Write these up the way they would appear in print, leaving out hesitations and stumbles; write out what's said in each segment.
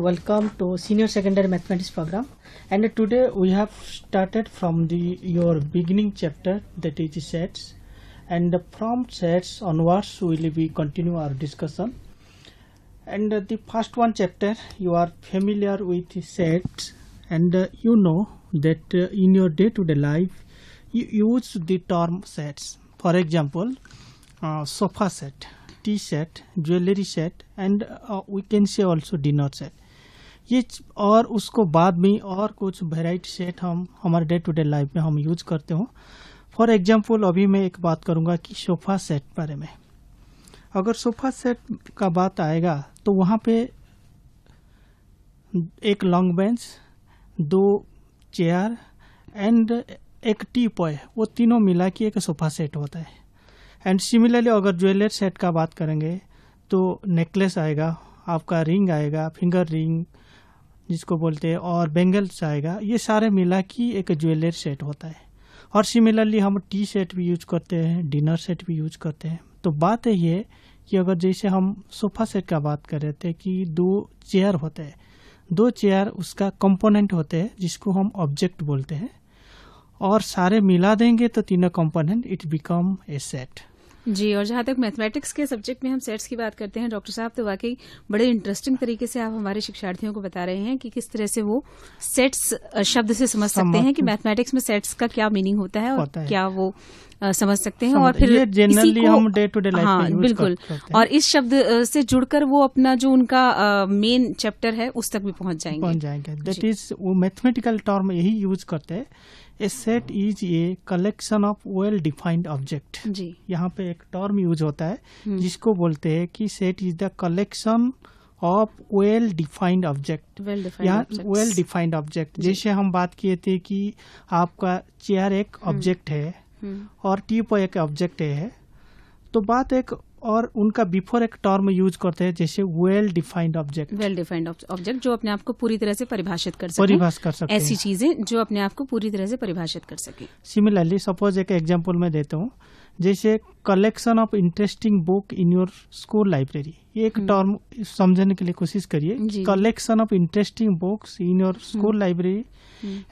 Welcome to Senior Secondary Mathematics program, and today we have started from your beginning chapter, that is sets, and from sets onwards will be continue our discussion. And the first one chapter you are familiar with sets, and you know that in your day-to-day life you use the term sets. For example, sofa set, tea set, jewelry set, and we can say also dinner set. ये और उसको बाद में और कुछ variety set हम हमारे day to day life में हम यूज करते हो. फॉर एग्जांपल अभी मैं एक बात करूँगा कि सोफ़ा सेट बारे में. अगर सोफ़ा सेट का बात आएगा तो वहाँ पे एक लॉन्ग बेंच, दो चेयर एंड एक टी पॉय, वो तीनों मिला के एक सोफ़ा सेट होता है. एंड सिमिलरली अगर ज्वेलरी सेट का बात करेंगे तो नेकलेस आएगा, आपका रिंग आएगा, फिंगर रिंग जिसको बोलते हैं, और बैंगल्स आएगा. ये सारे मिला कि एक ज्वेलरी सेट होता है. और सिमिलरली हम टी सेट भी यूज करते हैं, डिनर सेट भी यूज करते हैं. तो बात है ये कि अगर जैसे हम सोफ़ा सेट का बात कर रहे थे कि दो चेयर होते हैं, दो चेयर उसका कंपोनेंट होते हैं जिसको हम ऑब्जेक्ट बोलते हैं, और सारे मिला देंगे तो तीनों component it become a set. जी, और जहाँ तक मैथमेटिक्स के सब्जेक्ट में हम सेट्स की बात करते हैं डॉक्टर साहब, तो वाकई बड़े इंटरेस्टिंग तरीके से आप हमारे शिक्षार्थियों को बता रहे हैं कि किस तरह से वो सेट्स शब्द से समझ सकते हैं कि मैथमेटिक्स में सेट्स का क्या मीनिंग होता है और क्या वो समझ सकते हैं. और फिर ये जनरली हम डे टू डे लाइफ में यूज बिल्कुल करते हैं. और इस शब्द से जुड़कर वो अपना जो उनका मेन चैप्टर है उस तक भी पहुंच जाएंगे. दैट इज वो मैथमेटिकल टर्म यही यूज करते हैं. A set is a collection of well defined object. जी, यहाँ पे एक टर्म यूज होता है जिसको बोलते हैं कि set is the collection of well defined object. यहाँ वेल डिफाइंड ऑब्जेक्ट, जैसे हम बात किए थे कि आपका चेयर एक ऑब्जेक्ट है और टी पॉय एक ऑब्जेक्ट है. तो बात एक और उनका बिफोर एक टर्म यूज करते हैं जैसे well defined object. Well defined object जो अपने आप को पूरी तरह से परिभाषित कर सके. ऐसी चीजें जो अपने आप को पूरी तरह से परिभाषित कर सके. सिमिलरली सपोज एक एग्जांपल मैं देता हूँ, जैसे collection of interesting book in your school library. ये एक टर्म समझने के लिए कोशिश करिए. Collection of interesting books in your school library.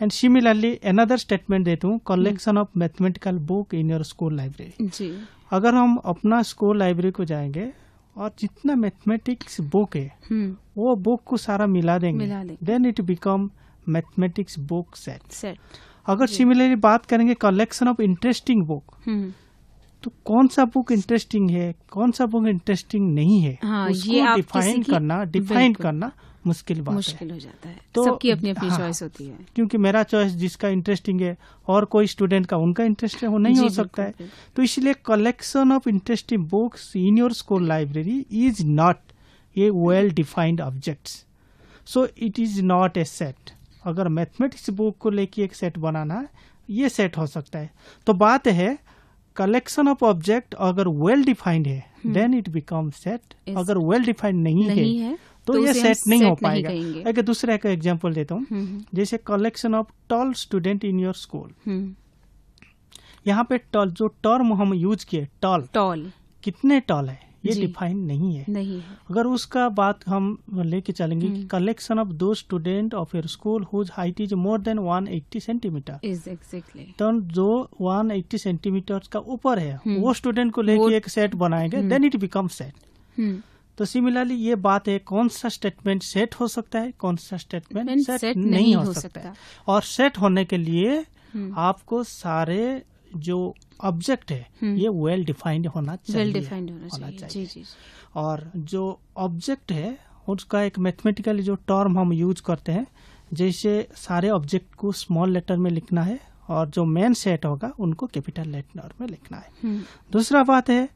And similarly another statement देता हूँ, collection of mathematical book in your school library. अगर हम अपना स्कूल लाइब्रेरी को जाएंगे और जितना मैथमेटिक्स बुक है वो बुक को सारा मिला देंगे, then it become mathematics book set. अगर सिमिलरली बात करेंगे कलेक्शन ऑफ इंटरेस्टिंग बुक, तो कौन सा बुक इंटरेस्टिंग है, कौन सा बुक इंटरेस्टिंग नहीं है, उसको डिफाइन करना मुश्किल हो जाता है. तो सबकी अपनी अपनी चॉइस होती है. क्योंकि मेरा चॉइस जिसका इंटरेस्टिंग है और कोई स्टूडेंट का उनका इंटरेस्ट वो नहीं हो सकता है. तो इसलिए collection of interesting books in your school library is not a well defined objects, so it is not a set. अगर मैथमेटिक्स बुक को लेके एक सेट बनाना, ये सेट हो सकता है. तो बात है कलेक्शन ऑफ ऑब्जेक्ट अगर वेल डिफाइंड है देन इट बिकम सेट. अगर वेल डिफाइंड नहीं है तो ये सेट नहीं हो पाएगा. एक दूसरे का एग्जांपल देता हूँ, जैसे collection of tall student in your school. यहाँ पे टॉल जो टर्म हम यूज किए, टॉल कितने टॉल है ये डिफाइन नहीं है. अगर उसका बात हम लेके चलेंगे कि कलेक्शन ऑफ दो student of your school whose height is more than 180 centimetre, तो जो 180 सेंटीमीटर का ऊपर है वो स्टूडेंट को लेके एक सेट बनाएंगे, देन इट बिकम सेट. तो सिमिलरली ये बात है, कौन सा स्टेटमेंट सेट हो सकता है, कौन सा स्टेटमेंट सेट नहीं हो सकता है. और सेट होने के लिए आपको सारे जो ऑब्जेक्ट है ये वेल डिफाइंड होना चाहिए. जी. और जो ऑब्जेक्ट है उसका एक मैथमेटिकली जो टर्म हम यूज करते हैं, जैसे सारे ऑब्जेक्ट को स्मॉल लेटर में लिखना है और जो मेन सेट होगा उनको कैपिटल लेटर में लिखना है. दूसरा बात है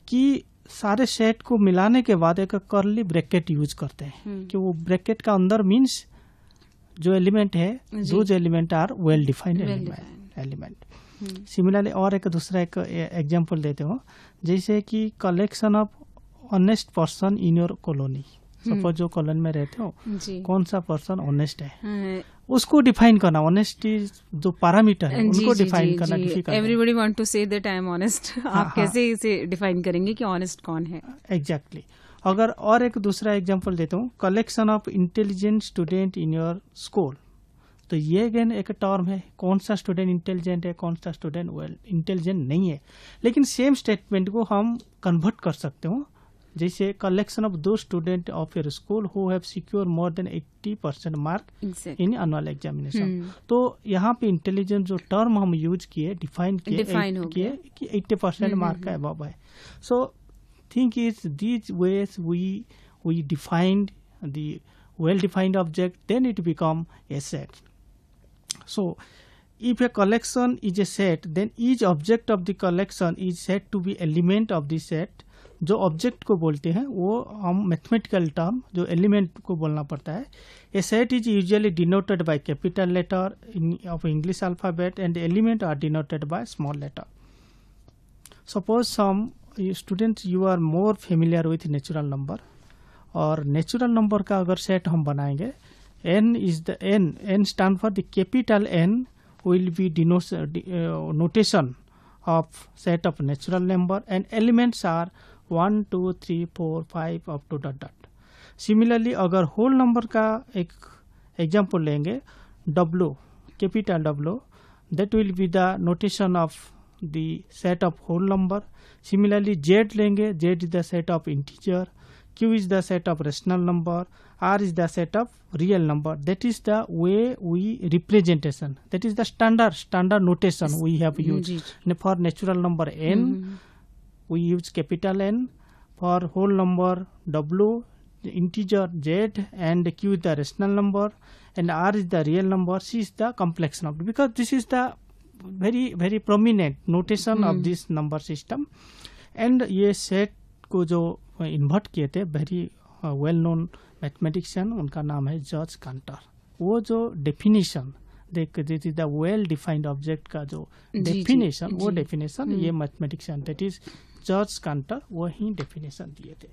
कि सारे सेट को मिलाने के बाद एक कर्ली ब्रैकेट यूज करते हैं कि वो ब्रैकेट का अंदर मीन्स जो एलिमेंट है, those element are well defined element. Similarly और एक दूसरा एक एग्जांपल देते हो, जैसे कि collection of honest person in your colony. Suppose जो कॉलोनी में रहते हो, कौन सा पर्सन ऑनेस्ट है उसको डिफाइन करना. ऑनेस्टी जो पैरामीटर है उनको डिफाइन करना डिफिकल्ट है. Everybody want to say that I am honest. आप कैसे इसे डिफाइन करेंगे कि ऑनेस्ट कौन है? एग्जैक्टली. अगर और एक दूसरा एग्जांपल देता हूँ, collection of intelligent student in your school, तो ये अगेन एक टर्म है, कौन सा स्टूडेंट इंटेलिजेंट है, कौन सा स्टूडेंट वेल इंटेलिजेंट नहीं है। लेकिन सेम स्टेटमेंट को हम कन्वर्ट कर सकते हो, जैसे कलेक्शन ऑफ दो student of your school who have secure more than 80% mark in annual examination. तो यहाँ पे इंटेलिजेंट जो टर्म हम यूज किए, डिफाइन किए कि 80% मार्क का अबव है। So think is these ways we defined the well defined object, then it become a set. So if a collection is a set, then each object of the collection is said to be element of the set. जो object को बोलते हैं वो हम mathematical term जो element को बोलना पड़ता है। A set is usually denoted by capital letter of English alphabet and element are denoted by small letter. Suppose some students you are more familiar with natural number, और natural number का अगर set हम बनाएंगे, n is the n stand for the capital n will be notation of set of natural number and elements are 1 2 3 4 5 up to dot. Similarly अगर whole number का एक example लेंगे, W capital W, that will be the notation of the set of whole number. Similarly Z लेंगे, Z is the set of integer, Q is the set of rational number, R is the set of real number. That is the way we representation. That is the standard notation we have used. For natural number n, we use capital N. For whole number W, integer Z, and Q is the rational number, and R is the real number. C is the complex number. Because this is the very prominent notation of this number system. And ये set को जो invert किए थे very well known mathematician, उनका नाम है George Cantor. वो जो definition this is the well defined object का जो डेफिनेशन, वो डेफिनेशन ये mathematician that is George Cantor वो ही डेफिनेशन दिए थे।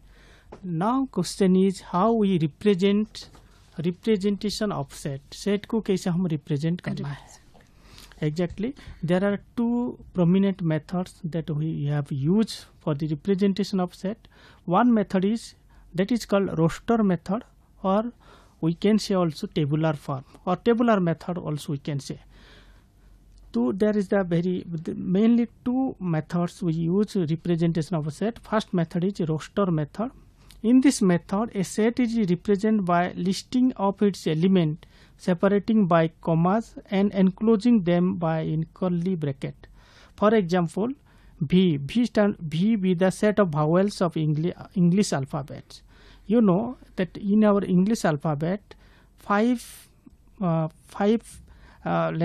Now question is how we representation of set, set को कैसे हम रिप्रेजेंट करना है। Exactly, there are two prominent methods that we have used for the representation of set. One method is called roster method, or we can say also tabular form, or tabular method also we can say. So there is mainly two methods we use representation of a set. First method is roster method. In this method, a set is represented by listing of its element, separating by commas and enclosing them by in curly bracket. For example, V be the set of vowels of English alphabet. You know that in our English alphabet, five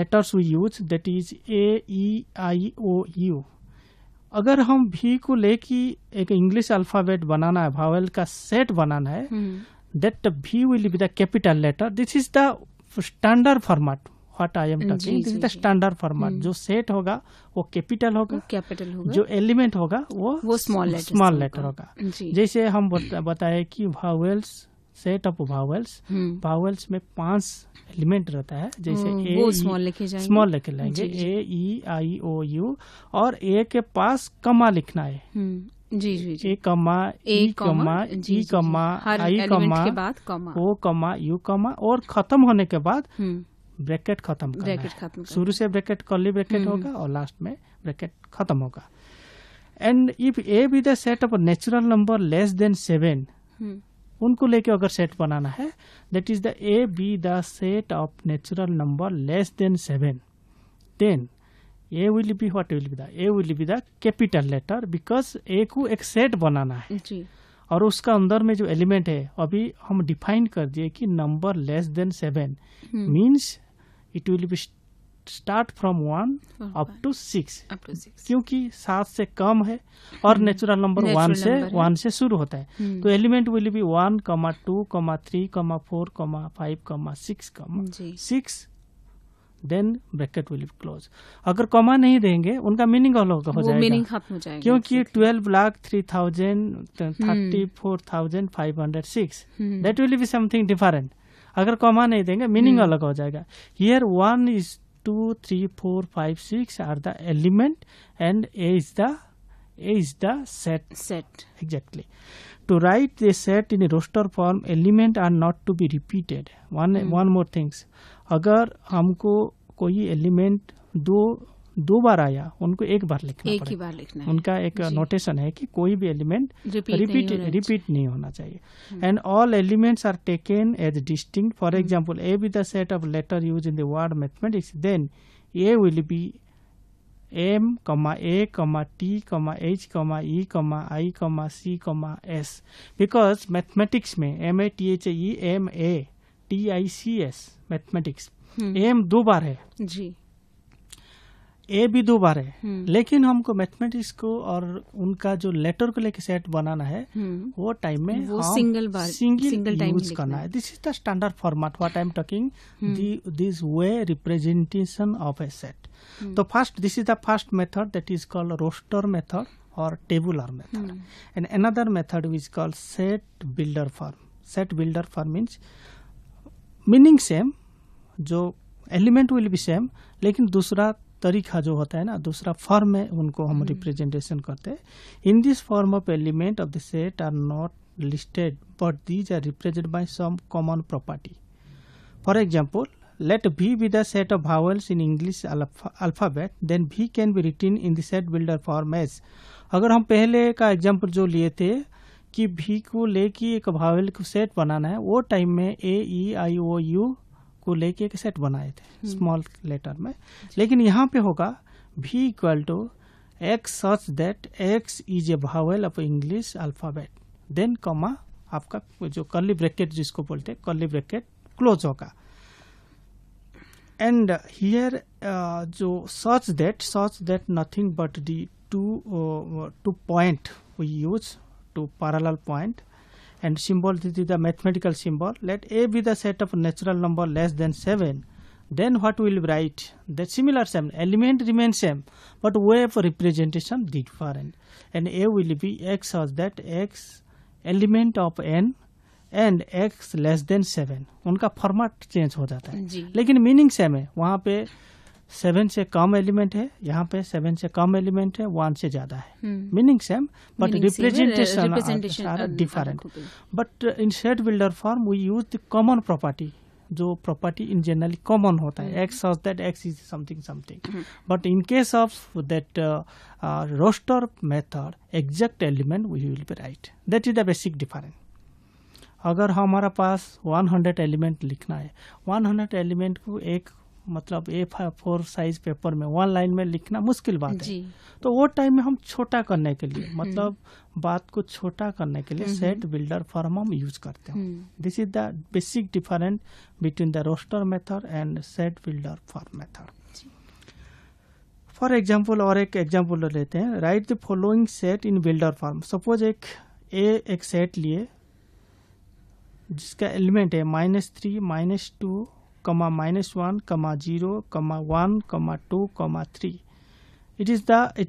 letters we use, that is A, E, I, O, U. अगर हम भी को लेके एक English alphabet बनाना है, vowel का set बनाना है, दैट भी will be the capital letter. This is the standard format what I am talking, this is the standard format. जो सेट होगा वो कैपिटल होगा, जो एलिमेंट होगा वो स्मॉल लेटर होगा। जैसे हम बताए कि भावेल्स, सेट ऑफ भावेल्स में 5 एलिमेंट रहता है, जैसे ए स्मॉल लिखे लेंगे, ए ई आई ओ यू, और ए के पास कमा लिखना है, ए कमा ई कमा जी कमा आई कमा ओ कमा यू कमा, और खत्म होने के बाद ब्रैकेट खत्म करना है। शुरू से ब्रैकेट कर्ली ब्रैकेट होगा और लास्ट में ब्रैकेट खत्म होगा। And if A B the set of natural number less than 7, उनको लेके अगर सेट बनाना है, that is the A B the set of natural number less than 7, then A will be what will be the, A will be the capital letter, because A को एक set बनाना है जी। और उसका अंदर में जो एलिमेंट है अभी हम डिफाइन कर दिए कि number less than 7 means it will be start from 1 up to 6, क्योंकि 7 से कम है और नेचुरल नंबर 1 से शुरू होता है। तो element will be 1, 2, 3, 4, 5, 6, then bracket will be close. अगर कॉमा नहीं देंगे उनका मीनिंग अलग हो जाएगा, मीनिंग खत्म हो जाएगा, क्योंकि 12,03,34,506 that will be something different. अगर कॉमा नहीं देंगे मीनिंग अलग हो जाएगा। Here 1 is 2, 3, 4, 5, 6 are the element and A is the set. Exactly. to write the set in a roster form, element are not to be repeated. One more things. अगर हमको कोई element दो बार आया, उनको एक बार लिखना एक ही बार लिखना है. उनका एक नोटेशन है कि कोई भी एलिमेंट रिपीट नहीं होना चाहिए. And all elements are taken as distinct. For example, A with the set of letter use in the word mathematics, then A will be M, A, T, H, E, I, C, S. Because mathematics में MATHE, MATICS mathematics M 2 बार है जी, A भी 2 बार है. लेकिन हमको mathematics को और उनका जो लेटर को लेके सेट बनाना है, वो टाइम में वो सिंगल टाइम यूज करना है. This is the standard format what I am talking, this way representation of A set. So first, this is the first method, that is called roster method or tabular method. And another method is called set builder form. Set builder form means meaning same, जो element will be same, लेकिन दूसरा तरीका जो होता है ना, दूसरा form में उनको हम रिप्रेजेंटेशन करते हैं. In this form of element of the set are not listed, but these are represented by some common property. For example, let V be the set of vowels in English alphabet, then V can be written in the set builder form as. अगर हम पहले का example जो लिए थे कि V को लेके एक भावेल को सेट बनाना है, वो टाइम में A, E, I, O, U को लेके एक सेट बनाए थे स्मॉल लेटर में. लेकिन यहाँ पे होगा V equal to X such that X is a vowel of English alphabet, देन कॉमा आपका जो कर्ली ब्रैकेट जिसको बोलते हैं, कर्ली ब्रैकेट क्लोज होगा. And here जो such that nothing but the two point we use, to parallel point, and symbol, this is the mathematical symbol. Let A be the set of natural number less than 7. Then what will write? The similar same element remains same, but way of representation different. And A will be X such that X element of N and x less than 7. उनका format change हो जाता है, लेकिन meaning same है. वहाँ पे 7 से कम element है, यहाँ पे 7 से कम एलिमेंट है, 1 से ज्यादा है. Meaning same but representation are different. But in set builder form we use the common property, जो प्रॉपर्टी इन जनरली कॉमन होता है. x such that x is something. But in case of that roster method, exact element we will be write. That is the basic difference. अगर हमारा पास 100 element लिखना है, 100 element को एक मतलब A4 साइज पेपर में 1 लाइन में लिखना मुश्किल बात है. तो वो टाइम में हम छोटा करने के लिए, मतलब बात को छोटा करने के लिए सेट बिल्डर फॉर्म हम यूज करते हैं. This is the basic difference between the roster method and set builder form method. For example, और एक एग्जाम्पल लेते हैं. Write the following set in builder form. Suppose एक सेट लिए जिसका एलिमेंट है -3, -2, -1, -0, -1, -2, -3. It is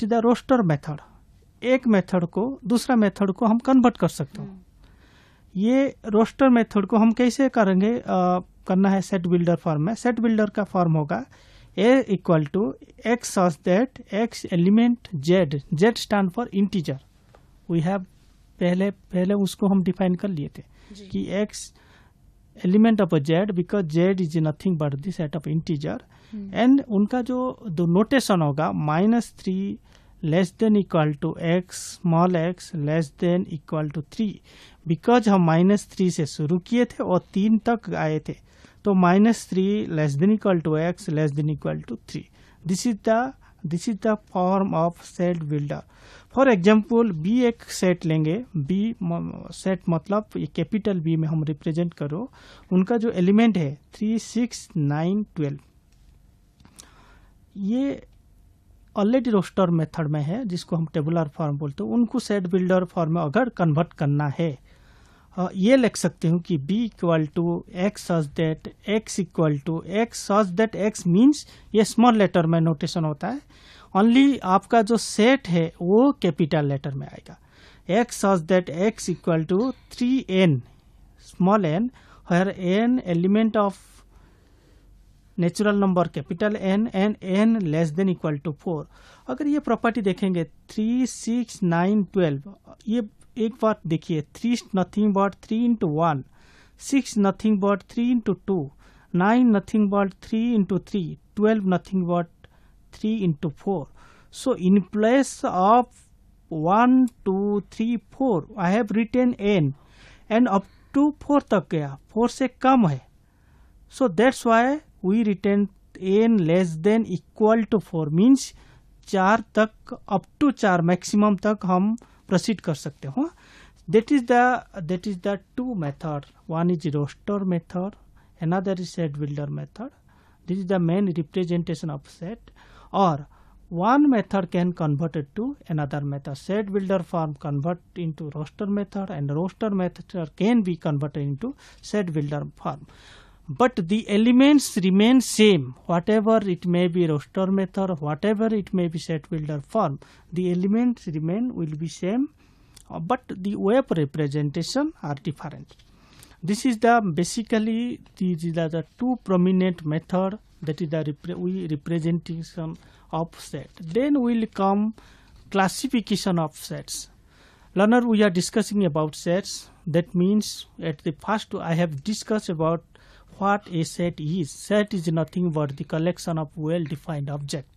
the roster method. एक method को दूसरा मेथड को हम कन्वर्ट कर सकते हैं. ये रोस्टर मेथड को हम कैसे करेंगे, करना है सेट बिल्डर फॉर्म में. सेट बिल्डर का फॉर्म होगा A equal to X such that X element Z stand for integer. We have पहले उसको हम डिफाइन कर लिए थे कि X element of Z, because Z is nothing but the set of integer. And उनका जो नोटेशन होगा -3 less than equal to X small x less than equal to 3. Because हम -3 से शुरू किए थे और 3 तक आए थे, तो -3 less than equal to X less than equal to 3. This is the form of set builder. For example, B एक सेट लेंगे. B सेट मतलब कैपिटल B में हम रिप्रेजेंट करो. उनका जो एलिमेंट है 3, 6, 9, 12, ये ऑलरेडी रोस्टर मेथड में है, जिसको हम टेबुलर फॉर्म बोलते हैं. उनको सेट बिल्डर फॉर्म में अगर कन्वर्ट करना है, ये लिख सकते हो कि B equal to X such that X equal to X such that X means, ये स्मॉल लेटर में नोटेशन होता है. ओनली आपका जो सेट है वो कैपिटल लेटर में आएगा. X such that X equal to 3n small n, हर n element of natural number capital N and n less than equal to 4. अगर ये प्रॉपर्टी देखेंगे 3, 6, 9, 12, ये एक बार देखिए, 3 nothing but 3 into 1, 6 nothing but 3 into 2, 9 nothing but 3 into 3, 12 nothing but 3 into 4. So in place of 1, 2, 3, 4 I have written n and up to 4 तक गया, 4 से कम है. So that's why we written n less than equal to 4 means 4 तक up to 4 maximum तक हम proceed कर सकते हो. That is the two method. One is roster method, another is set builder method. This is the main representation of set. Or one method can convert it to another method. Set builder form convert into roster method, and roster method can be converted into set builder form. But the elements remain same. Whatever it may be roster method, whatever it may be set builder form, the elements will be same, but the way of representation are different. This is basically the two prominent method, that is the representation of set. Then will come classification of sets. Learner, we are discussing about sets. That means at the first I have discussed about what a set is. Set is nothing but the collection of well-defined object.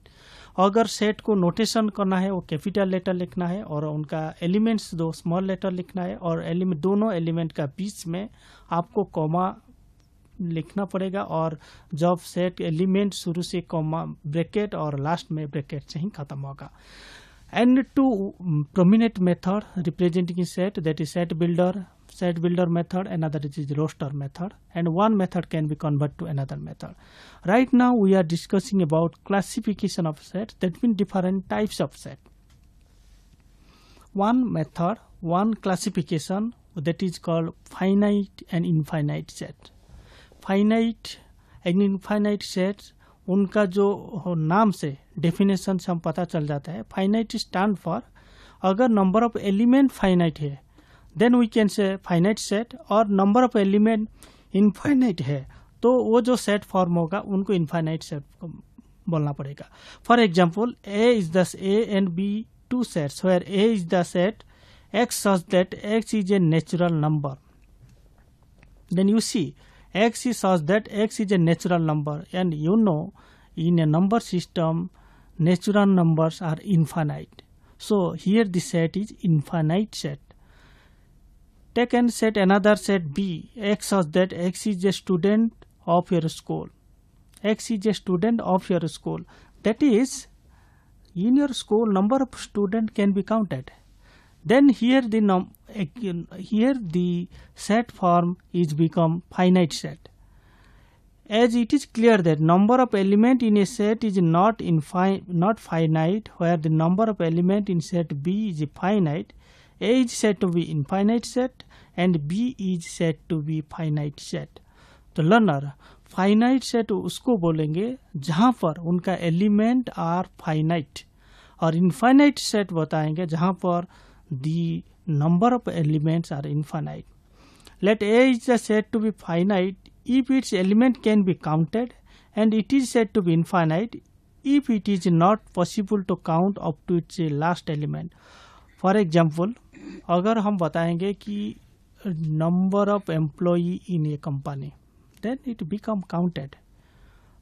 अगर set को notation करना है वो capital letter लिखना है और उनका elements दो स्मॉल लेटर लिखना है, और दोनों एलिमेंट का बीच में आपको कॉमा लिखना पड़ेगा, और जब सेट एलिमेंट शुरू से कॉमा ब्रैकेट और लास्ट में ब्रैकेट से ही खत्म होगा. And two prominent method representing set, that is set builder method, another is roster method, and one method can be converted to another method. Right now we are discussing about classification of set, that means different types of set. One method, one classification, that is called finite and infinite set. Finite and infinite sets, उनका जो नाम से definition से हम पता चल जाता है. फाइनाइट स्टैंड फॉर, अगर नंबर ऑफ एलिमेंट फाइनाइट है then we can say finite set, और नंबर ऑफ एलिमेंट इनफाइनाइट है तो वो जो सेट फॉर्म होगा उनको इनफाइनाइट सेट बोलना पड़ेगा. For example, A is the A and B two sets where A is the set X such that X is a natural number. Then you see x is such that x is a natural number, and you know in a number system natural numbers are infinite. So here the set is infinite set. Take and set another set B, x such that x is a student of your school. X is a student of your school. That is, in your school number of students can be counted. Then here the set form is become finite set, as it is clear that number of element in a set is not finite, where the number of element in set B is finite. A is said to be infinite set and B is said to be finite set. तो learner, finite set उसको बोलेंगे जहाँ पर उनका element are finite, और infinite set बताएंगे जहाँ पर the number of elements are infinite. Let A is said to be finite if its element can be counted, and it is said to be infinite if it is not possible to count up to its last element. For example, अगर हम बताएंगे कि number of employee in a company, then it become counted.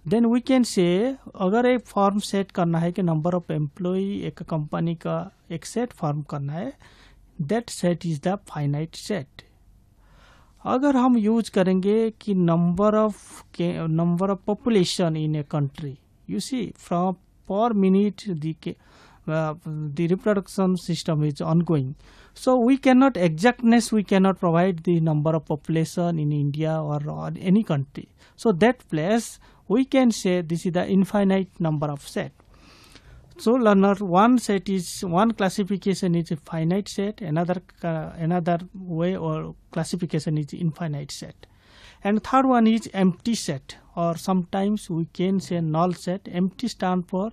Then we can say, अगर एक form set करना है कि number of employee एक कंपनी का एक सेट फॉर्म करना है, that set is the finite set. अगर हम यूज करेंगे कि number of population in a country, you see from पर minute the reproduction system is ongoing, so we cannot provide the number of population in India or any country. So that place we can say this is the infinite number of set. So learner, one classification is a finite set, another way or classification is infinite set, and third one is empty set, or sometimes we can say null set. Empty stand for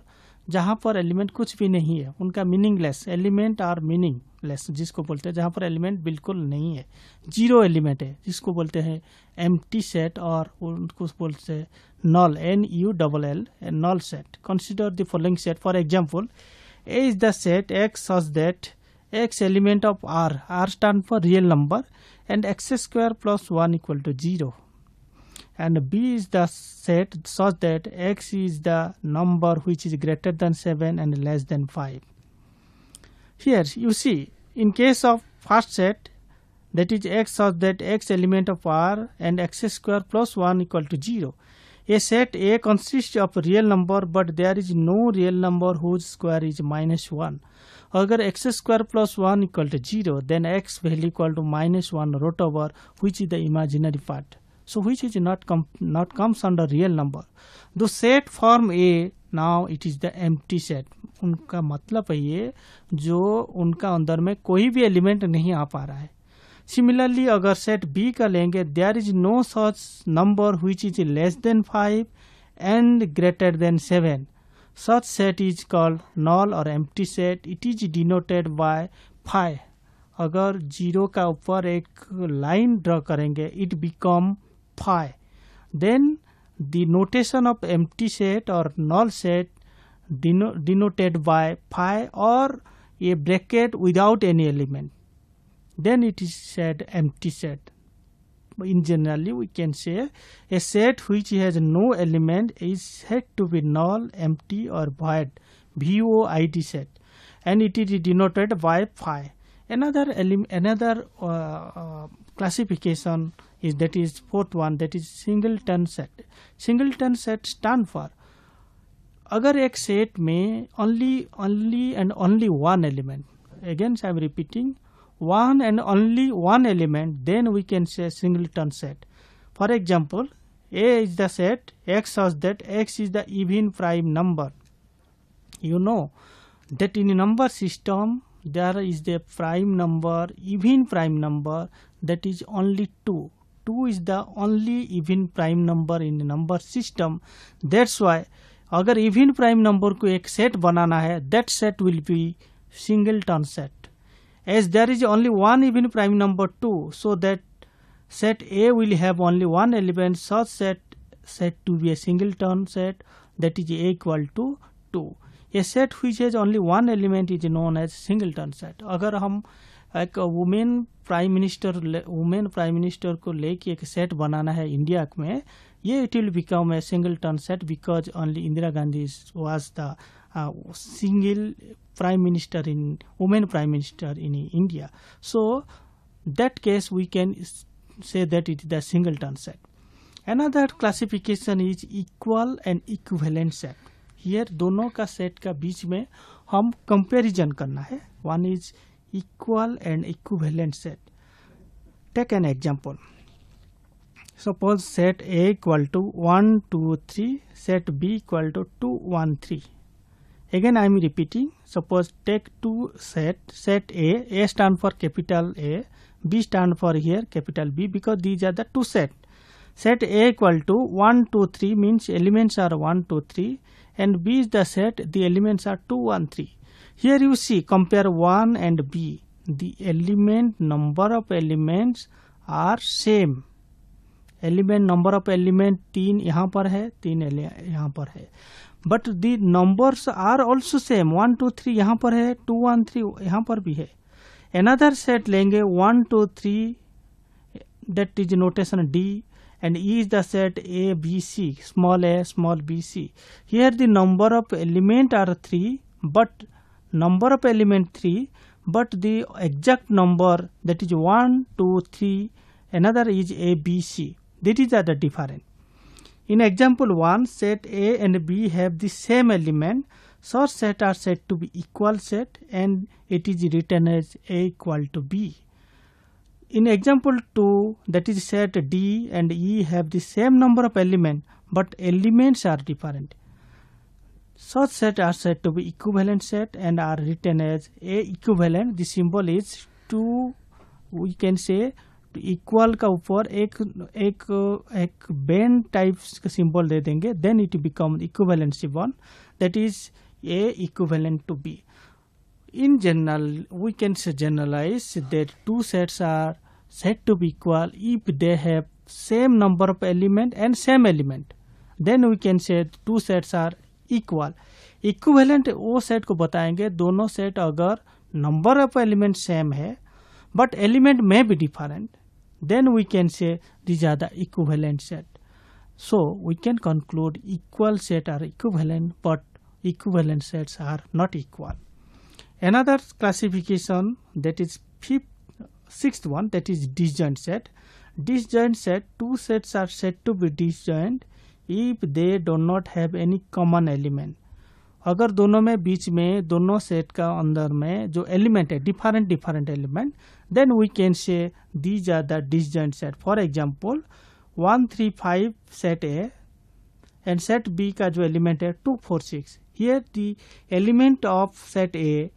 जहाँ पर element कुछ भी नहीं है, उनका meaningless element और meaningless जिसको बोलते हैं, जहाँ पर एलिमेंट बिल्कुल नहीं है, जीरो एलिमेंट है, जिसको बोलते हैं एम्प्टी सेट, और उनको बोलते हैं null, NULL, null set. Consider the following set. For example, A is the set x such that x element of R. R stand for real number, and x square plus 1 equal to 0. And B is the set such that x is the number which is greater than 7 and less than 5. Here you see, in case of first set, that is x such that x element of R and x square plus 1 equal to 0. A set A consists of real number, but there is no real number whose square is minus 1. अगर x square plus 1 equal to 0, then x value equal to minus 1 root over, which is the imaginary part. So which is not comes under real number. The set form A, now it is the empty set. उनका मतलब है ये जो उनका अंदर में कोई भी एलिमेंट नहीं आ पा रहा है. सिमिलरली अगर सेट B का लेंगे, there is no such number which is less than 5 and greater than 7. Such set is called null or empty set. It is denoted by phi. अगर 0 का ऊपर एक लाइन ड्रॉ करेंगे, it become phi. Then the notation of empty set or null set denoted by phi or a bracket without any element. Then it is said empty set. In generally we can say a set which has no element is said to be null, empty or void, void set, and it is denoted by phi. Another classification is, that is fourth one, that is singleton set. Singleton set stand for अगर एक set में only one element, again I am repeating, one and only one element, then we can say singleton set. For example, A is the set x such that x is the even prime number. You know that in a number system there is the prime number, even prime number, that is only 2. 2 is the only even prime number in the number system. That's why अगर even prime number को एक set बनाना है, that set will be singleton set. As there is only one even prime number 2, so that set A will have only one element, such set to be a singleton set, that is A equal to 2. A set which has only one element is known as singleton set. अगर हम एक women prime minister को लेके एक set बनाना है India में, ये it will become a singleton set because only Indira Gandhi was the single prime minister in women prime minister in India. So that case we can say that it is the singleton set. Another classification is equal and equivalent set. Here दोनों का set का बीच में हम comparison करना है. One is equal and equivalent set. Take an example. Suppose set A equal to 1, 2, 3, set B equal to 2, 1, 3. Again I am repeating. Suppose take two set A stand for capital A, B stand for here capital B, because these are the two set. Set A equal to 1, 2, 3 means elements are 1, 2, 3, and B is the set, the elements are 2, 1, 3. Here you see, compare 1 and B. The number of elements are same. Element number of element 3 यहाँ पर है, 3 यहाँ पर है. But the numbers are also same. 1, 2, 3 यहाँ पर है, 2, 1, 3 यहाँ पर भी है. Another set लेंगे 1, 2, 3, that is notation D, and E is the set A, B, C, small a, small b, c. Here the number of element are 3, but the exact number, that is 1, 2, 3, another is A, B, C. That is the difference. In example 1, set A and B have the same element. Such set are said to be equal set, and it is written as A equal to B. In example 2, that is set D and E have the same number of elements, but elements are different. Such set are said to be equivalent set and are written as A equivalent. The symbol is 2, we can say equal का ऊपर एक बेन type का symbol दे देंगे, then it become equivalent symbol, that is A equivalent to B. In general, we can generalize that two sets are said to be equal if they have same number of element and same element. Then we can say two sets are equal. Equivalent वो set को बताएंगे दोनों set अगर number of elements same है, but element may be different, then we can say these are the equivalent set. So we can conclude equal set are equivalent, but equivalent sets are not equal. Another classification, that is sixth one, that is disjoint set. Disjoint set, two sets are said to be disjoint if they do not have any common element. अगर दोनों में बीच में दोनों set का अंदर में जो element है different element, then we can say these are the disjoint set. For example 1 3 5 set A and set B का जो एलिमेंट है 2 4 6. Here the element of set A,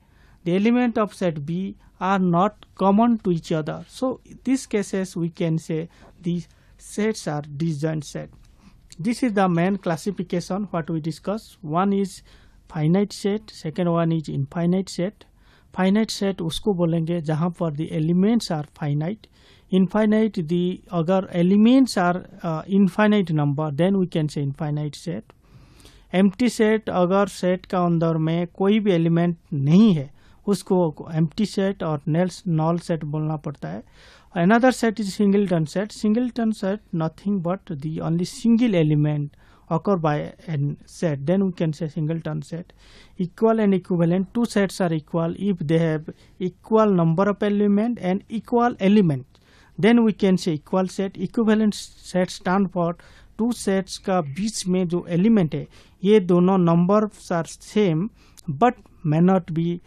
the element of set B are not common to each other. So these cases we can say these sets are disjoint set. This is the main classification what we discuss. One is finite set, second one is infinite set. Finite set उसको बोलेंगे जहाँ पर the elements are finite. Infinite the अगर elements are infinite number, then we can say infinite set. Empty set अगर set का अंदर में कोई भी element नहीं है उसको एम्प्टी सेट और नल सेट बोलना पड़ता है. Another set is singleton set. Singleton set nothing but the only single element occur by a set, then we can say singleton set. Equal and equivalent, two sets are equal if they have equal number of element and equal element, then we can say equal set. Equivalent set stand for two sets का बीच में जो element है ये दोनों numbers are same but may not be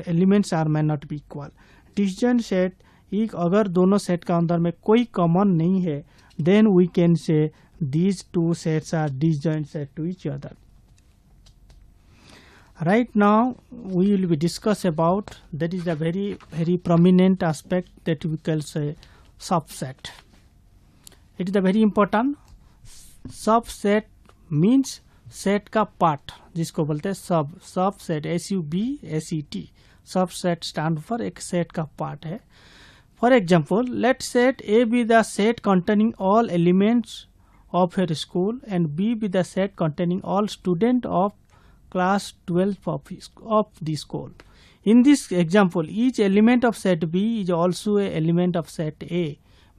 elements are may not be equal. Disjoint set, अगर दोनों set का अंदर में कोई कॉमन नहीं है, then we can say these two sets are disjoint set to each other. Right now we will be discuss about, that is a very prominent aspect that we can say subset. It is a very important. Subset means set का part जिसको बोलते हैं subset, SUBSET. Subset stand for एक set का part है. For example let set A B the set containing all elements of your school and B B the set containing all student of class 12 of the school. In this example, each element of set B is also a element of set A.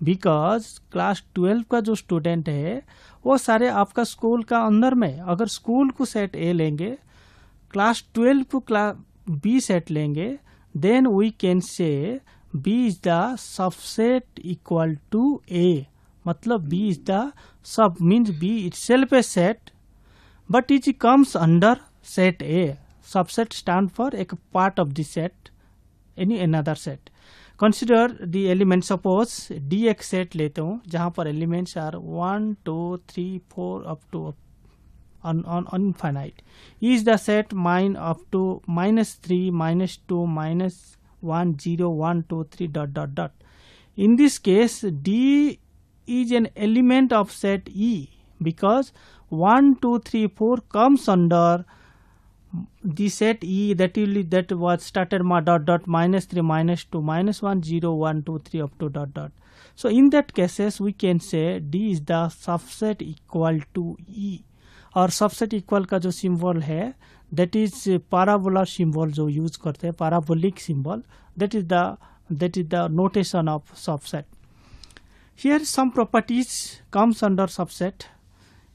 Because class 12 का जो student है वो सारे आपका school का अंदर में, अगर स्कूल को सेट ए लेंगे, क्लास 12 को बी सेट लेंगे, then we can say B is the subset equal to A. मतलब B is the sub means B itself a set but it comes under set A. Subset stand for एक part of the set, any another set. Consider the element, suppose D एक set लेते हूँ जहाँ पर elements are 1 2 3 4 up to infinite. Is the set mine up to -3 -2 -1 0 1 2 3 dot dot dot. In this case D is an element of set E because 1 2 3 4 comes under the set E that was started dot dot -3 -2 -1 0 1 2 3 up to dot dot. So in that cases we can say D is the subset equal to E. और subset equal का जो symbol है that is parabola symbol जो use करते हैं, parabolic symbol, that is the notation of subset. Here some properties comes under subset.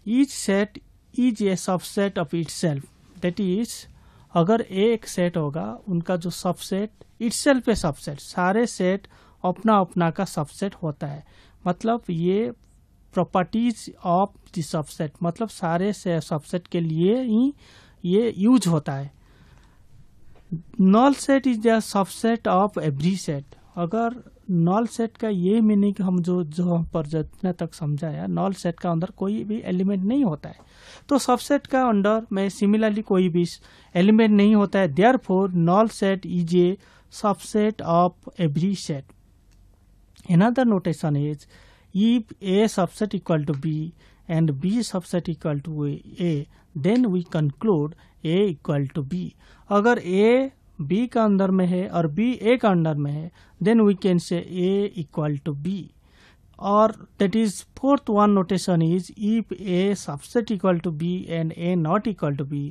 Each set is a subset of itself. That is, अगर एक set होगा उनका जो सबसेट इटसेल्फ ए subset, सारे set अपना अपना का सबसेट होता है. मतलब ये प्रॉपर्टीज ऑफ द सबसेट, मतलब सारे सबसेट के लिए ही ये यूज होता है. Null set is the subset of every set. अगर नल सेट का ये मीनिंग हम जो पर जितना तक समझाया, नल सेट का अंदर कोई भी एलिमेंट नहीं होता है, तो सबसेट का अंदर में सिमिलरली कोई भी एलिमेंट नहीं होता है. Therefore null set is a subset of every set. Another notation is if A subset equal to B and B subset equal to A, then we conclude A equal to B. अगर A B का अंदर में है और B A का अंदर में है, then we can say A equal to B. और that is fourth one notation is if A subset equal to B and A not equal to B,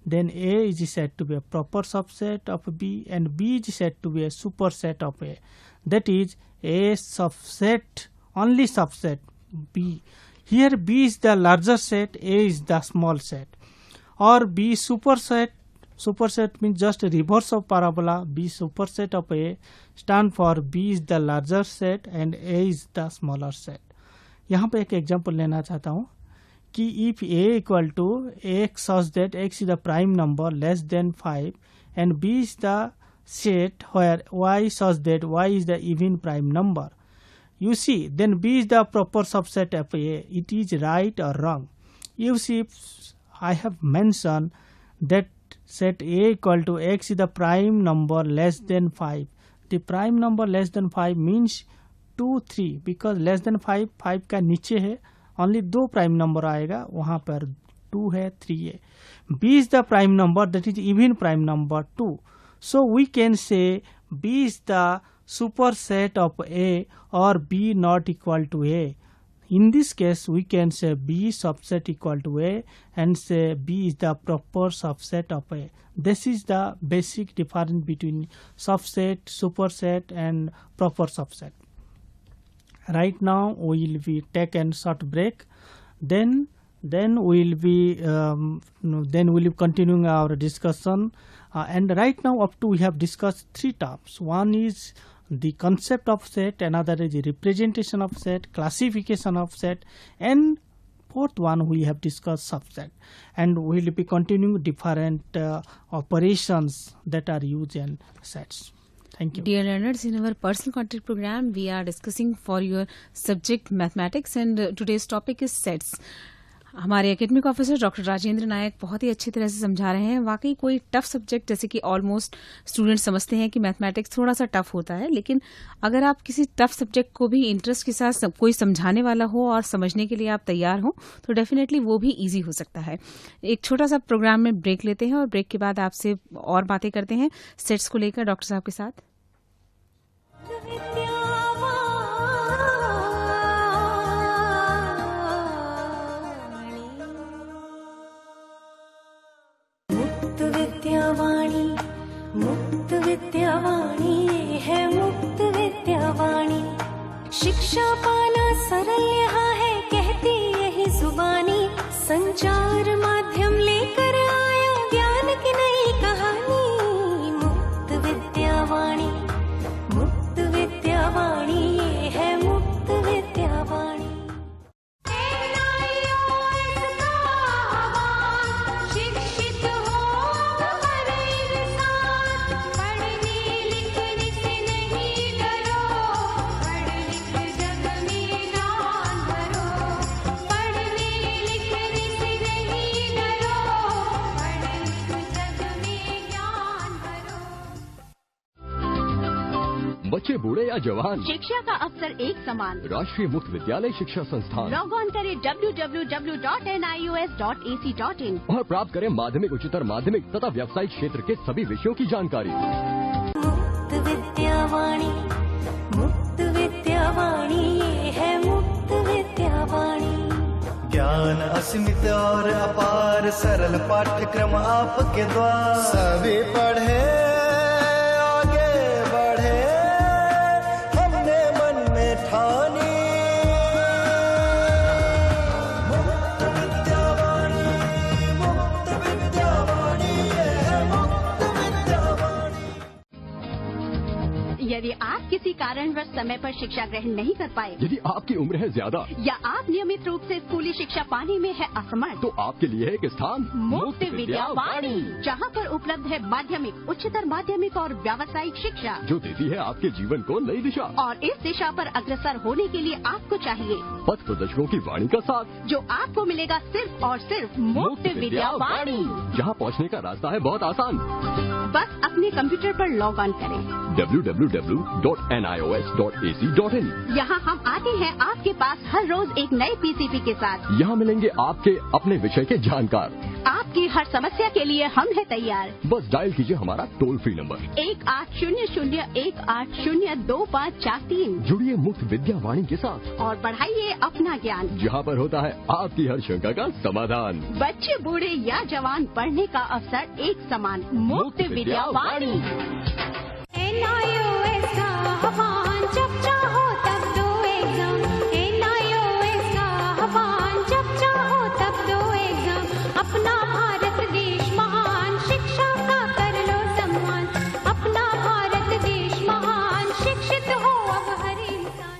then A is said to be a proper subset of B, and B is said to be a superset of A. That is A subset, only subset B. Here B is the larger set, A is the small set. Or B superset, superset means just a reverse of parabola. B superset of A stand for B is the larger set and A is the smaller set. यहाँ पे एक example लेना चाहता हूँ कि if A equal to x such that x is the prime number less than 5 and B is the set where y such that y is the even prime number, you see, then B is the proper subset of A. It is right or wrong? You see, I have mentioned that set A equal to x is the prime number less than 5. The prime number less than 5 means 2, 3, because less than 5 का नीचे है, only 2 prime number आएगा, वहाँ पर 2 है, 3 है. B is the prime number, that is even prime number 2. So we can say B is the superset of A or B not equal to A. In this case, we can say B subset equal to A and say B is the proper subset of A. This is the basic difference between subset, superset and proper subset. Right now we will be take a short break. Then we'll be continuing our discussion. And right now up to we have discussed 3 terms. One is the concept of set, another is the representation of set, classification of set, and fourth one we have discussed subset. And we will be continuing different operations that are used in sets. Thank you. Dear learners, in our personal contact program, we are discussing for your subject mathematics and today's topic is sets. हमारे academic officer doctor Rajendra नायक बहुत ही अच्छी तरह से समझा रहे हैं. वाकई कोई टफ सब्जेक्ट, जैसे कि ऑलमोस्ट स्टूडेंट समझते हैं कि मैथमेटिक्स थोड़ा सा टफ होता है, लेकिन अगर आप किसी टफ सब्जेक्ट को भी इंटरेस्ट के साथ कोई समझाने वाला हो और समझने के लिए आप तैयार हो तो डेफिनेटली वो भी ईजी हो सकता है. एक छोटा सा प्रोग्राम में ब्रेक लेते हैं और ब्रेक के बाद आपसे और बातें करते हैं सेट्स को लेकर डॉक्टर साहब के साथ. मुक्त विद्यावाणी ये है मुक्त विद्यावाणी. शिक्षा पाना सरल यहाँ है कहती यही जुबानी. संचार माध्यम लेकर आया ज्ञान की नई कहानी. मुक्त विद्यावाणी ये है मुक्त विद्यावाणी. बच्चे बूढ़े या जवान, शिक्षा का अवसर एक समान. राष्ट्रीय मुक्त विद्यालय शिक्षा संस्थान. लॉग ऑन करें www.nius.ac.in और प्राप्त करें माध्यमिक, उच्चतर माध्यमिक तथा व्यावसायिक क्षेत्र के सभी विषयों की जानकारी. मुक्त विद्यावाणी ये है मुक्त विद्यावाणी. ज्ञान असीमित और अपार, सरल पाठ्यक्रम आपके द्वार. सभी पढ़े आगे बढ़े, हमने मन में ठानी. मुक्त विद्यावाणी ये है मुक्त विद्यावाणी. यदि आप किसी कारणवश समय पर शिक्षा ग्रहण नहीं कर पाए, यदि आपकी उम्र है ज्यादा या आप नियमित रूप से स्कूली शिक्षा पाने में है असमर्थ, तो आपके लिए है एक स्थान मुक्त विद्यावाणी, जहाँ पर उपलब्ध है माध्यमिक, उच्चतर माध्यमिक और व्यावसायिक शिक्षा, जो देती है आपके जीवन को नई दिशा. और इस दिशा पर अग्रसर होने के लिए आपको चाहिए पथ प्रदर्शकों की वाणी का साथ, जो आपको मिलेगा सिर्फ और सिर्फ मुक्त विद्यावाणी. जहाँ पहुँचने का रास्ता है बहुत आसान. बस अपने कंप्यूटर पर लॉग ऑन करें www.nios.ac.in। यहाँ हम आते हैं आपके पास हर रोज एक नए PCP के साथ। यहाँ मिलेंगे आपके अपने विषय के जानकार। आपकी हर समस्या के लिए हम हैं तैयार। बस डायल कीजिए हमारा टोल फ्री नंबर 1800-184-2543। जुड़िए मुफ्त विद्या वाणी के साथ और बढ़ाइए अपना ज्ञान, जहाँ पर होता है आपकी हर शंका का समाधान। बच्चे बूढ़े या जवान पढ़ने का अवसर एक समान। मुफ्त विद्या वाणी। NIOS का आह्वान, जब चाहो तब दो एग्जाम। NIOS का आह्वान, जब चाहो तब दो एग्जाम। अपना भारत देश महान, शिक्षा का कर लो सम्मान। अपना भारत देश महान, शिक्षित हो अब हर इंसान।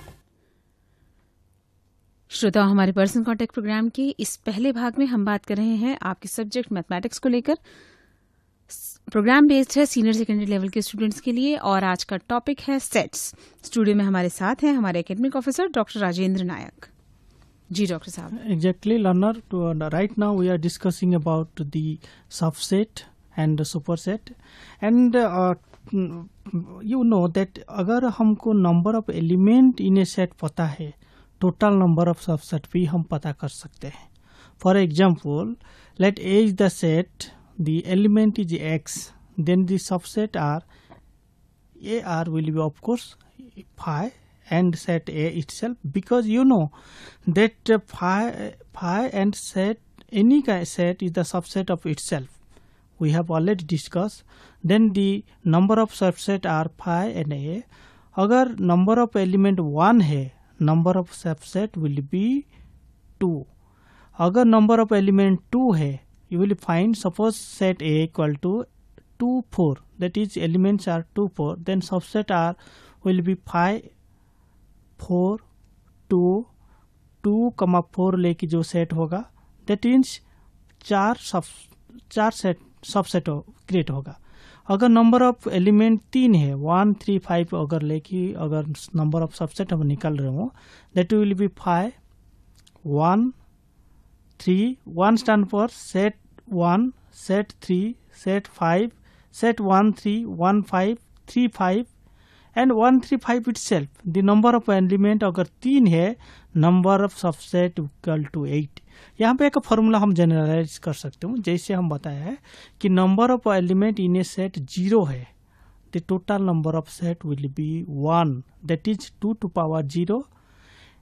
श्रोताओ, हमारे पर्सनल कांटेक्ट प्रोग्राम के इस पहले भाग में हम बात कर रहे हैं आपके सब्जेक्ट मैथमेटिक्स को लेकर। प्रोग्राम बेस्ड है सीनियर सेकेंडरी लेवल के स्टूडेंट्स के लिए और आज का टॉपिक है सेट्स। स्टूडियो में हमारे साथ हैं हमारे एकेडमिक ऑफिसर डॉक्टर राजेंद्र नायक। जी डॉक्टर साहब। Exactly, learner. Right now we are discussing about the subset and the superset, and you know that अगर हमको number of element in a set पता है, total number of subset भी हम पता कर सकते हैं. For example, let A is the set, the element is X, then the subset are AR will be of course phi and set A itself, because you know that phi and set, any set is the subset of itself. We have already discussed. Then the number of subset are phi and A. अगर number of element 1 है, number of subset will be 2. अगर number of element 2 है, you will find suppose set A equal to 2 4, that is elements are 2 4, then subset are will be phi 4 2 4 लेके जो set होगा, that means चार set subset create होगा. अगर number of element 3 है 1 3 5 अगर लेके अगर नंबर ऑफ सबसेट हम निकल रहे हो, that will be 5 1 3 1 stand for set 1 set 3 set 5 set 1 3 1 5 3 5 and 1 3 5 itself. the number of element अगर 3 है, number of subset equal to 8. यहाँ पे एक फॉर्मूला हम जनरलाइज कर सकते हूँ, जैसे हम बताया है कि number of element in A set 0 है, the total number of set will be 1, that is 2 to power 0.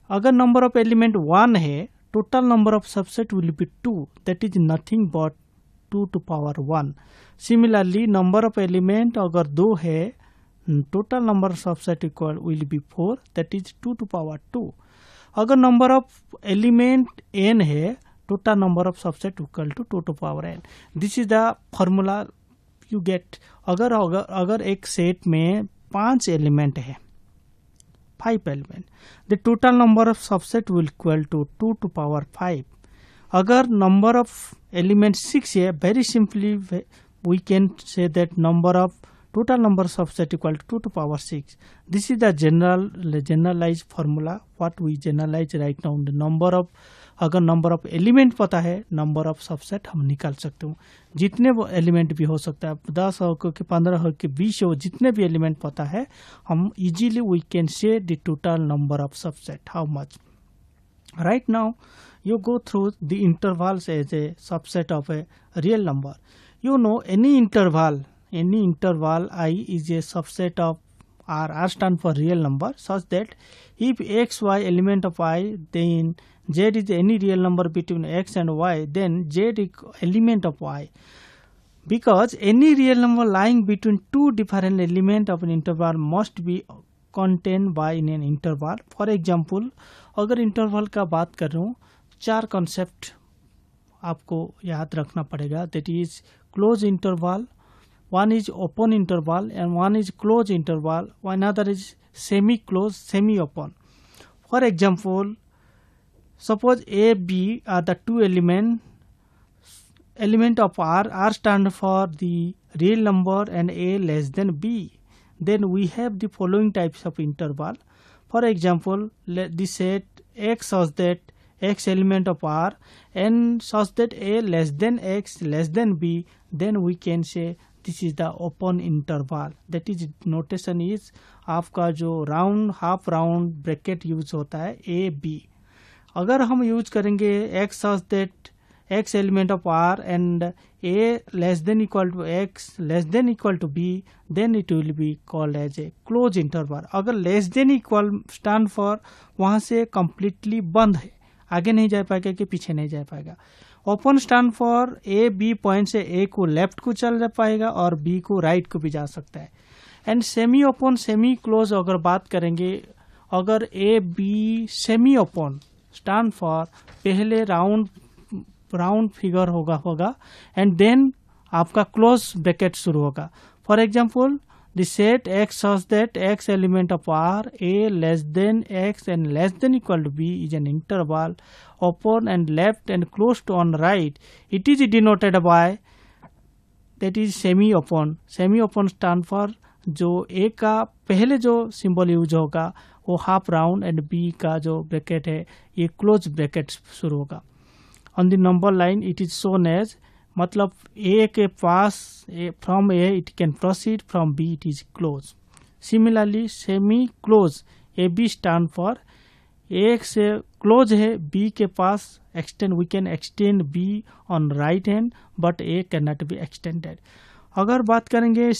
अगर नंबर ऑफ एलिमेंट 1 है, total number of subset will be 2, that is nothing but 2 to power 1. Similarly number of element अगर 2 है, total number of subset equal will be 4, that is 2 to power 2. अगर number of element n है, total number of subset equal to 2 to power n. This is the formula you get. अगर एक set में 5 element है, 5 element, the total number of subset will equal to 2 to power 5. अगर number of element 6 है, very simply we can say that number of total number of subset equal to 2 to power 6. This is the generalized formula what we generalize right now. The number of अगर number of element पता है, number of subset हम निकाल सकते हो. जितने वो element भी हो सकता है, 10 हो के 15 हो के 20 हो, जितने भी एलिमेंट पता है, हम easily we can say the total number of subset how much. Right now you go through the intervals as a subset of a real number. You know any interval I is a subset of R stand for real number, such that if x, y element of I, then z is any real number between x and y, then z is element of y. Because any real number lying between two different elements of an interval must be contained by in an interval. For example, अगर interval का बात कर रहा हूँ, 4 concept आपको याद रखना पड़ेगा. That is close interval, one is open interval and one is closed interval, another is semi-closed, semi-open. For example, suppose A, B are the two element of R stand for the real number and A less than B. Then we have the following types of interval. For example, let the set X such that X element of R and such that A less than X less than B, then we can say this is the open interval. That is notation is आपका जो round half round bracket use होता है a b. अगर हम use करेंगे x such that x element of r and a less than equal to x less than equal to b, then it will be called as a close interval. अगर less than equal stand for वहां से completely बंद है, आगे नहीं जा पाएगा कि पीछे नहीं जा पाएगा. Open stand for A B point से ए को लेफ्ट को चल जा पाएगा और बी को राइट को भी जा सकता है. And semi open semi close अगर बात करेंगे, अगर A B semi open stand for पहले राउंड फिगर होगा एंड देन आपका क्लोज ब्रैकेट शुरू होगा. For example the set x such that x element of r a less than x and less than equal to b is an interval open and left and close to on right. It is denoted by that is semi open. Semi open stand for जो a का पहले जो symbol use होगा वो half round and b का जो bracket है ये क्लोज ब्रैकेट शुरू होगा. On the number line it is shown as, मतलब a के पास from a it can proceed, from b it is close. Similarly semi close A B stand for a से क्लोज है b के पास extend, we can extend b on right hand but a can not be extended. अगर बात करेंगे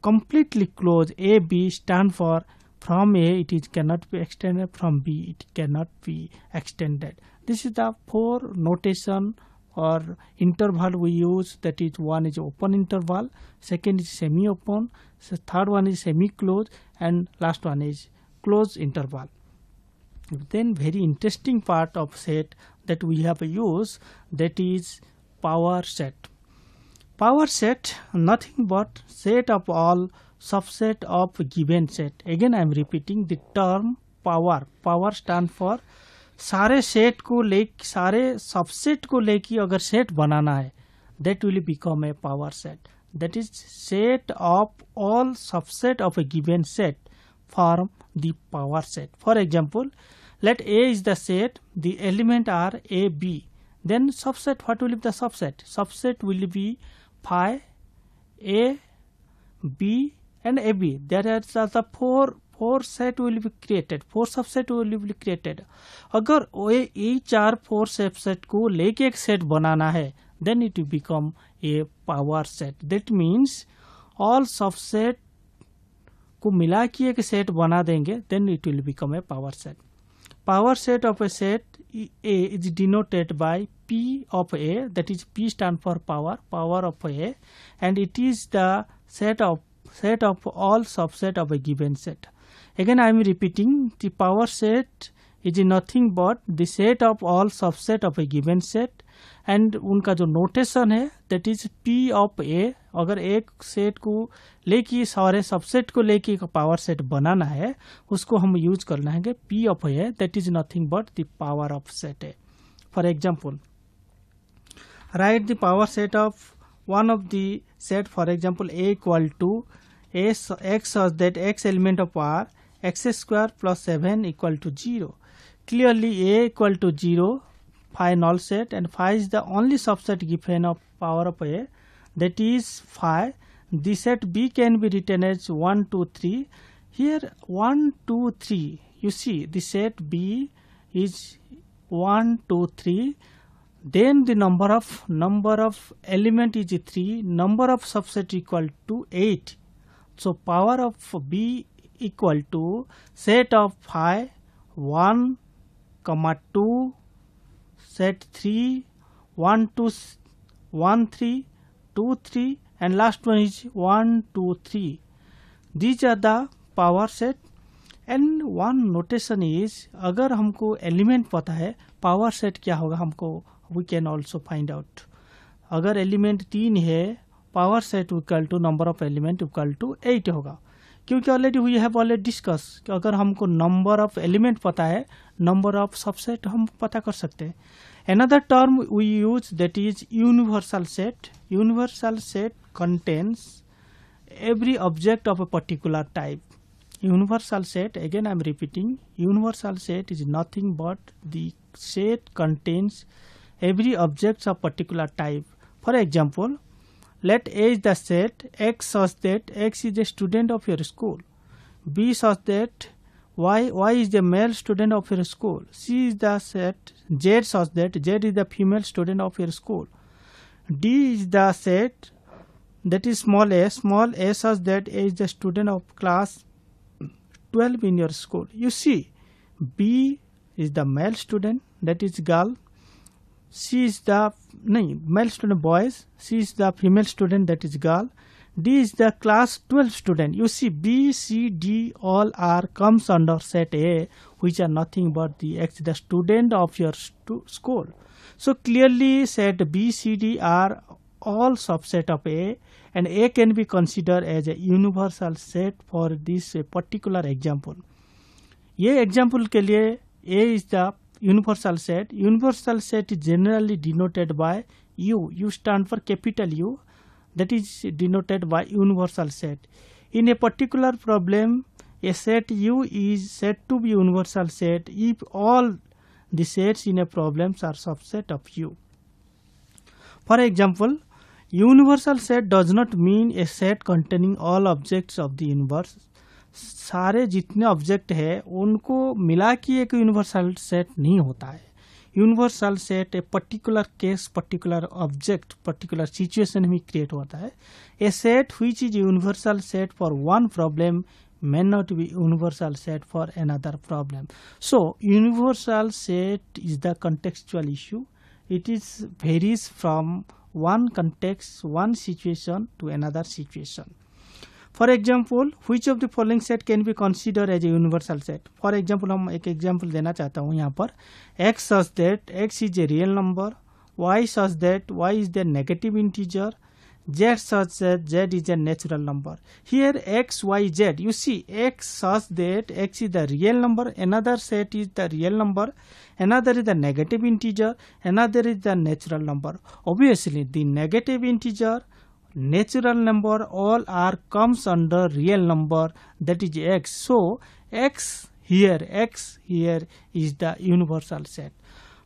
completely close a b stand for from a it is cannot be extended, from b it cannot be extended. This is the four notation or interval we use. That is, one is open interval, second is semi open, third one is semi close, and last one is close interval. Then very interesting part of set that we have used, that is power set. Power set nothing but set of all subset of given set. Again I am repeating the term power. Power stand for सारे set को ले, सारे subset को लेके अगर set बनाना है, that will become a power set. That is set of all subset of a given set form the power set. For example, let A is the set, the element are A, B. Then subset, what will be the subset? Subset will be phi A, B and AB. There are the four set will be created, four subset will be created. अगर ये चार four subset को लेके एक set बनाना है, then it will become a power set. That means all subset को मिला के एक सेट बना देंगे, then it will become a power set. Power set of a set A is denoted by P of A, that is P stand for power of A, and it is the set of all subset of a given set. Again I am repeating, the power set is nothing but the set of all subset of a given set, and उनका जो notation है that is P of A. अगर एक set को लेके सारे subset को लेके एक पावर सेट बनाना है, उसको हम यूज करना है P of A, that is nothing but the power of set A. For example, write the power set of one of the set. For example, A equal to x such that x element of R x square plus 7 equal to 0. Clearly A equal to 0, phi null set, and phi is the only subset given of power of A, that is phi. The set B can be written as 1, 2, 3. Here 1, 2, 3. You see the set B is 1, 2, 3. Then the number of element is 3. Number of subset equal to 8. So power of B equal to set of phi 1, 2, set 3, 1, 2, 1, 3, 2, 3, and last one is 1, 2, 3. These are the power set. And one notation is, अगर हमको element पता है power set क्या होगा, हमको we can also find out. अगर element 3 है, power set equal to number of element equal to 8 होगा, क्योंकि already we have already discuss कि अगर हमको नंबर ऑफ एलिमेंट पता है, नंबर ऑफ सबसेट हम पता कर सकते हैं. Another term we use, that is universal set. Universal set contains every object of a particular type. Universal set, again I am repeating, universal set is nothing but the set contains every object of particular type. For example, let A is the set X such that X is the student of your school, B such that Y is the male student of your school, C is the set Z such that Z is the female student of your school, D is the set that is small a such that A is the student of class 12 in your school. You see, B is the male student, that is girl, C is the male student boys, C is the female student, that is girl, D is the class 12 student. You see, B, C, D all are comes under set A, which are nothing but the X, the student of your school. So clearly set B, C, D are all subset of A, and A can be considered as a universal set for this particular example. ये example के लिए A is the universal set. Universal set is generally denoted by U. U stand for capital U. That is denoted by universal set. In a particular problem, a set U is said to be universal set if all the sets in a problem are subset of U. For example, universal set does not mean a set containing all objects of the universe. सारे जितने object है उनको मिला के एक universal set नहीं होता है. Universal set a particular case, particular object, particular situation में क्रिएट होता है. A set which is universal set for one problem may not be universal set for another problem. So universal set is the contextual issue. It is varies from one context, one situation to another situation. For example, which of the following set can be considered as a universal set? For example, हम एक example देना चाहता हूँ यहाँ पर. X such that X is a real number, Y such that Y is the negative integer, Z such that Z is a natural number. Here X, Y, Z. You see, X such that X is the real number, another set is the real number, another is the negative integer, another is the natural number. Obviously, the negative integer, natural number all are comes under real number, that is X. So X here is the universal set.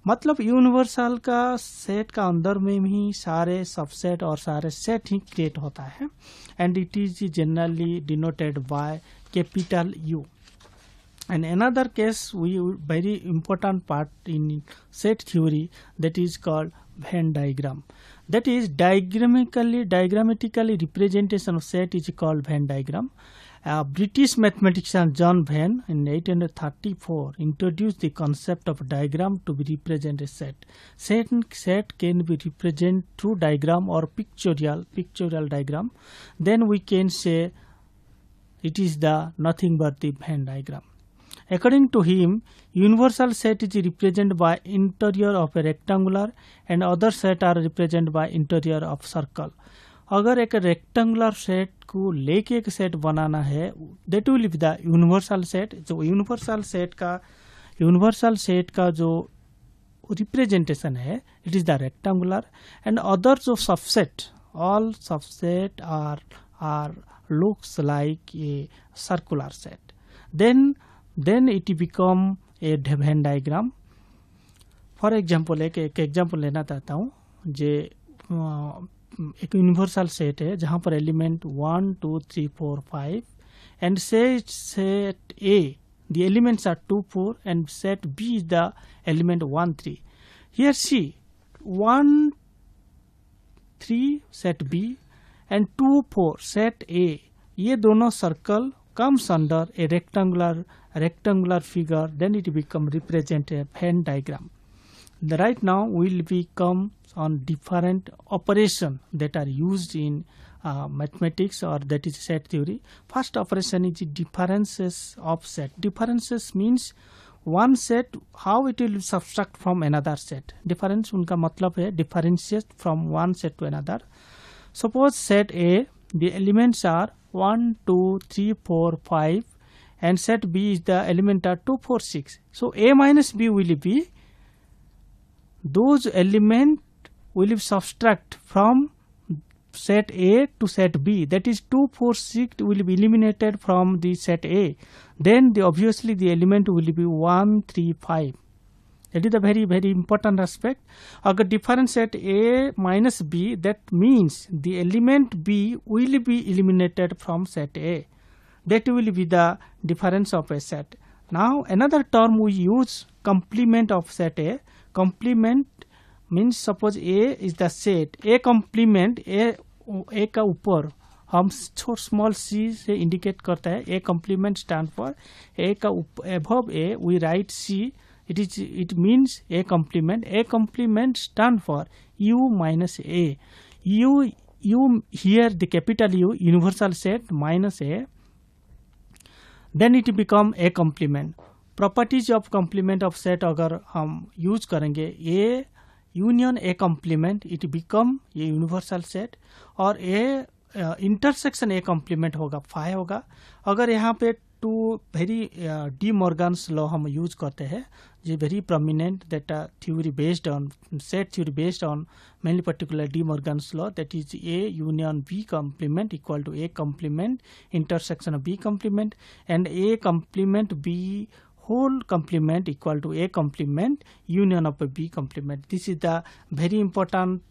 मतलब universal का set का अंदर में ही सारे subset और सारे set ही create होता है, and it is generally denoted by capital you. And another case, very important part in set theory, that is called Venn diagram. That is diagrammatically representation of set is called Venn diagram. British mathematician John Venn in 1834 introduced the concept of diagram to be represent a set. Set can be represented through diagram or pictorial diagram. Then we can say it is the nothing but the Venn diagram. According to him, universal set is represented by interior of a rectangular and other set are represented by interior of circle. अगर एक rectangular set को लेके एक set बनाना है, that will be the universal set. जो universal set का जो रिप्रेजेंटेशन है, it is the rectangular, and other जो subset, all subset are looks like a circular set. Then it become a Venn diagram. For example एक example लेना चाहता हूँ. जे एक यूनिवर्सल सेट है जहां पर element 1 2 3 4 5 and set A the elements are 2 4 and set B is the element 1 3. Here see 1 3 set B and 2 4 set A. ये दोनों circle comes under a rectangular figure, then it become represent a Venn diagram. Right now we will become on different operation that are used in mathematics, or that is set theory. First operation is differences of set. Differences means one set, how it will subtract from another set. Difference उनका मतलब है differentiate from one set to another. Suppose set A, the elements are 1 2 3 4 5 and set B is the element are 2 4 6. So A minus B will be those element will subtract from set A to set B, that is 2 4 6 will be eliminated from the set A. Then obviously the element will be 1 3 5. That is the very, very important aspect. अगर different set A minus B, that means the element B will be eliminated from set A. That will be the difference of a set. Now another term we use, complement of set A. Complement means suppose A is the set, A complement A का ऊपर हम small c से indicate करता है. A complement stand for A का above A we write C. It means A complement. A complement stand for U minus A. U here the capital U, universal set minus A. Then it become A complement. Properties of complement of set अगर हम use करेंगे, A union A complement, it become A universal set. और A intersection A complement होगा, phi होगा. अगर यहाँ पे to very De Morgan's law हम यूज करते हैं, ये very prominent that theory based on set theory based on mainly particular De Morgan's law, that is A union B complement equal to A complement intersection of B complement, and A complement B whole complement equal to A complement union of a B complement. This is the very important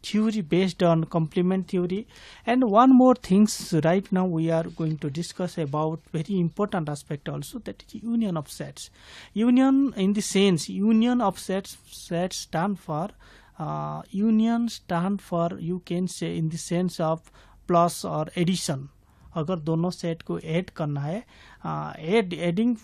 theory based on complement theory. And one more things right now we are going to discuss about very important aspect also, that is union of sets. Union in the sense, union of sets stand for you can say in the sense of plus or addition. अगर दोनों set को add करना है adding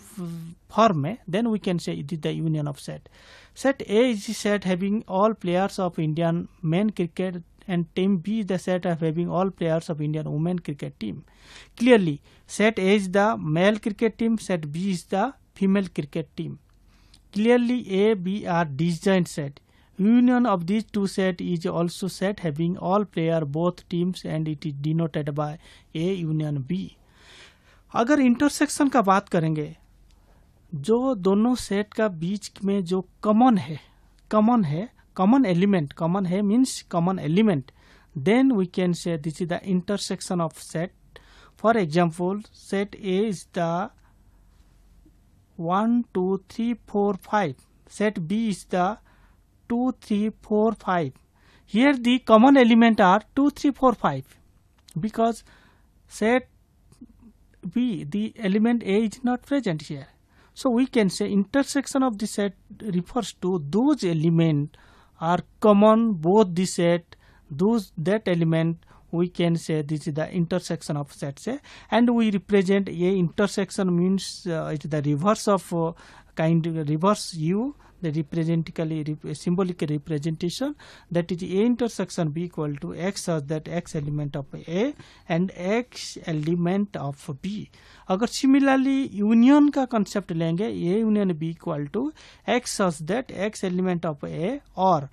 form में, then we can say it is the union of set. Set A is the set having all players of Indian men cricket and team B is the set of having all players of Indian women cricket team. Clearly, set A is the male cricket team, set B is the female cricket team. Clearly, A, B are disjoint set. Union of these two set is also set having all player both teams and it is denoted by A union B. अगर intersection का बात करेंगे, जो दोनों set का बीच में जो common है, common element, common है means common element, then we can say this is the intersection of set. For example, set A is the 1, 2, 3, 4, 5. Set B is the 2, 3, 4, 5. Here the common element are 2, 3, 4, 5. Because set B, the element A is not present here. So we can say intersection of the set refers to those elements are common both the set, that element we can say this is the intersection of sets A, and we represent A intersection means it is the reverse of reverse U, the symbolic representation, that is A intersection B equal to X such that X element of A and X element of B. अगर similarly union का concept लेंगे, A union B equal to X such that X element of A or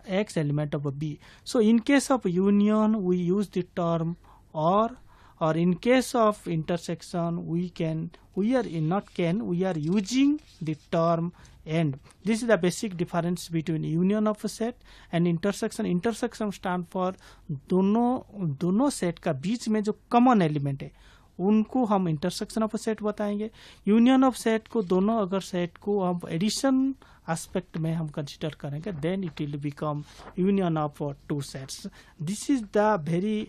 X element of B. So in case of union we use the term or in case of intersection we are using the term and. This is the basic difference between union of a set and intersection. Intersection stand for दोनों set का बीच में जो common element है उनको हम intersection of set बताएंगे. Union of set को दोनों अगर सेट को हम एडिशन एस्पेक्ट में हम कंसिडर करेंगे, then it will become union of two sets. This is the very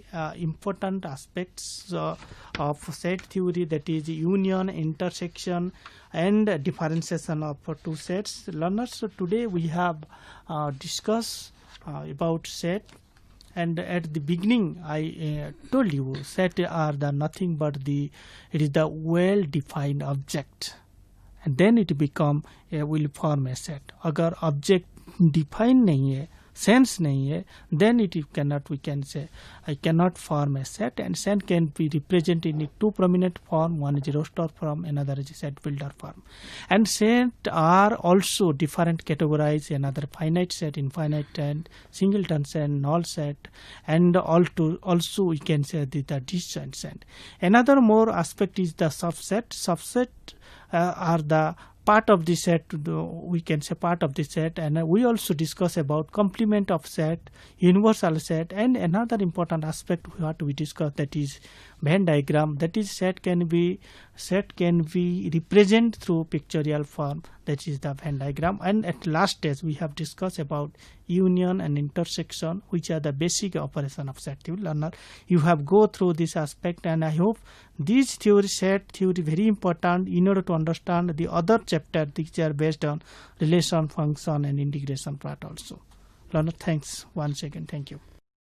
important aspects of set theory, that is union, intersection and differentiation of two sets. Learners, today we have discussed about set, and at the beginning I told you set are the nothing but it is the well defined object, and then it will form a set. अगर object defined नहीं है, sense नहीं है, then we can say I cannot form a set, and set can be represented in two prominent form. One is roster form, another is set builder form. And set are also different categorized, another finite set, infinite and singleton set, null set, and also we can say the disjoint set. Another more aspect is the subset. Subset are the part of the set, we can say part of the set, and we also discuss about complement of set, universal set, and another important aspect what we discuss, that is Venn diagram, that is set can be represented through pictorial form, that is the Venn diagram. And at last stage we have discussed about union and intersection, which are the basic operation of set theory. Learner, you have go through this aspect, and I hope this theory, set theory, very important in order to understand the other chapter which are based on relation, function and integration part also. Learner, thanks once again. Thank you.